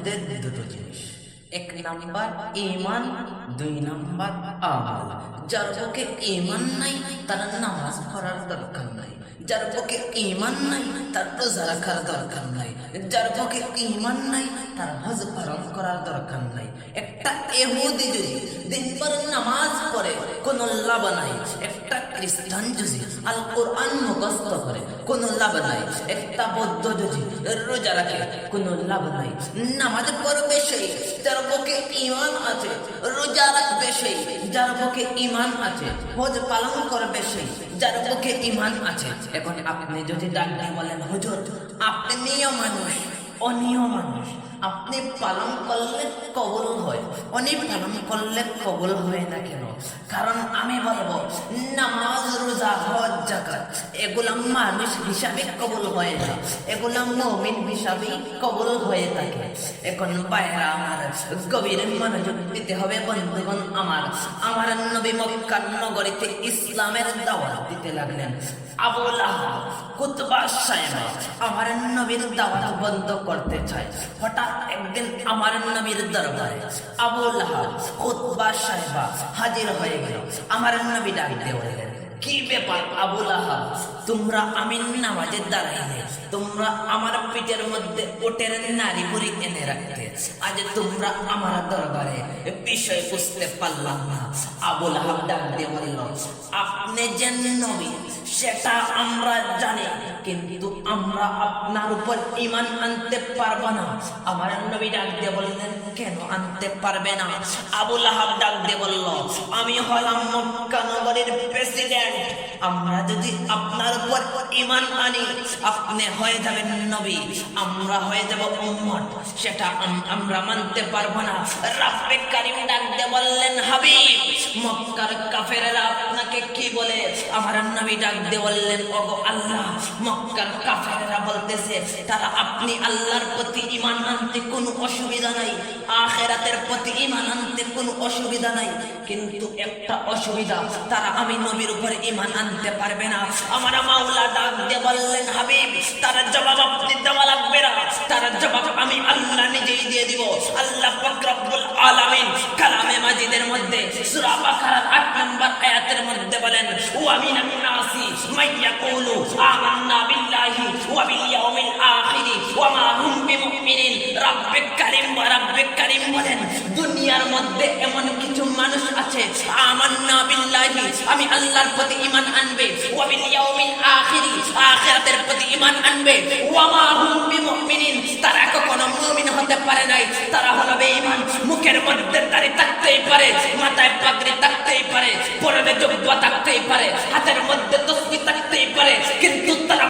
মধ্যে দুটো জিনিস, এক নাম্বার ঈমান, দুই নাম্বার আমল। যার পক্ষে ঈমান নাই তার নামাজ পড়ার দরকার নাই, যার পক্ষে ঈমান নাই তার রোজা রাখার দরকার নাই, যার পক্ষে ঈমান নাই তার হজ পালন করার দরকার নাই। একটা ইহুদি যদি দিনভর নামাজ পড়ে কোনো লাভ নাই, একটা খ্রিস্টান যদি আল কোরআন মুখস্থ করে কোনো লাভ নাই, একটা বৌদ্ধ যদি রোজা রাখে কোনো লাভ নাই। নামাজ পড়বে সেই যার পক্ষে ঈমান আছে, রোজা রাখবে সেই যার পক্ষে ঈমান আছে, হজ পালন করবে সেই যার পক্ষে ঈমান আছে। এখন আপনি যদি ডাক দিয়ে বলেন হুজুর আপনিও মানুষ অনিও মানুষ, আপনি পালন করলে কবুল হয়, উনি পালন করলে কবুল হয় না কেন? কারণ আমি বলবো নামাজ, রোজা, হজ, যাকাত এগুলা মানুষ হিসাবে কবুল হয় না, এগুলা মুমিন হিসাবে কবুল হয়ে থাকে। এখন বাইরা আমার গভীর মনোযোগ দিতে হবে বন্ধুগণ আমার। আমার নবী মক্কা নগরীতে ইসলামের দাওয়াত দিতে লাগলেন। আবু লাহাব কুতবা সাহেবা আমার নবীর দাওয়াত বন্ধ করতে চায়। হঠাৎ একদিন আমার নবীর দরবারে আবু লাহাব কুতবা সাহেবা হাজির হয়ে গেল। আমার নবী ডাক দিয়ে বললেন, কি ব্যাপার আবু লাহাব, তোমরা আমি নামাজে দাঁড়াইলে তোমরা আমার পিঠের মধ্যে ওটের নারী বুড়ি এনে রাখতে, আজ তোমরা আমার দরবারে বিষয় বুঝতে পারলাম না। আবু লাহাব ডাক দিয়ে বলল, আপনি যে নবী সেটা আমরা জানি, কিন্তু আমরা আপনার উপর ঈমান আনতে পারবো না। আমার নবী ডাক দিয়ে বললেন, কেন আনতে পারবে না? আবু লাহাব ডাক দিয়ে বলল, আমি হলাম মক্কা নগরীর প্রেসিডেন্ট, আমরা যদি আপনার উপর ঈমান আনি আপনি হয়ে যাবেন নবী, আমরা হয়ে যাব উম্মত, সেটা আমরা মানতে পারবো না। রাব্বে কারীম ডাক দিয়ে বললেন, হাবিব মক্কার কাফেররা আপনাকে কি বলে? আমার নবী ডাক দিয়ে বললেন, ওগো আল্লাহ, মক্কার কাফেররা বলতেছে তারা আপনি আল্লাহর প্রতি ঈমান আনতে কোনো অসুবিধা নাই, আখিরাতের প্রতি ঈমান আনতে কোনো অসুবিধা নাই, কিন্তু একটা অসুবিধা, তারা আমি নবীর উপর ঈমান আনতে পারবে না। আমার মাওলা ডাক দিয়ে বললেন, হাবিব তার জবাব আপনি দেওয়া লাগবে না, তার জবাব আমি আল্লাহ নিজেই দিয়ে দিব। আল্লাহ পাক রব্বুল আলামিন কালামে মাজিদের মধ্যে সূরা বাকারার ৮ নম্বর আয়াতের মধ্যে বলেন, ওয়া মিনান নাসি মাইয়াকুলু আমান্না বিল্লাহি ওয়া বিল ইয়াউমিল আখির ওয়া মা হুম বিমুমিনিন। রাব্বে কারীম বলেন, দুনিয়ার মধ্যে এমন কিছু মানুষ আছে আমান্না বিল্লাহি আমি আল্লাহর প্রতি ঈমান আনবে, ওয়া বিল ইয়াউমিল আখির আখিরাতের প্রতি ঈমান আনবে, ওয়া মা হুম বিমুমিনিন তারা কখনো মুমিন হতে পারে নাই, তারা হলো বেঈমান। মুখের মধ্যে দাড়ি থাকতেই পারে, মাথায় পাগড়ি থাকতেই পারে, পরনে জুব্বা থাকতেই পারে, হাতের মধ্যে তসবিহ থাকতেই পারে, কিন্তু তারা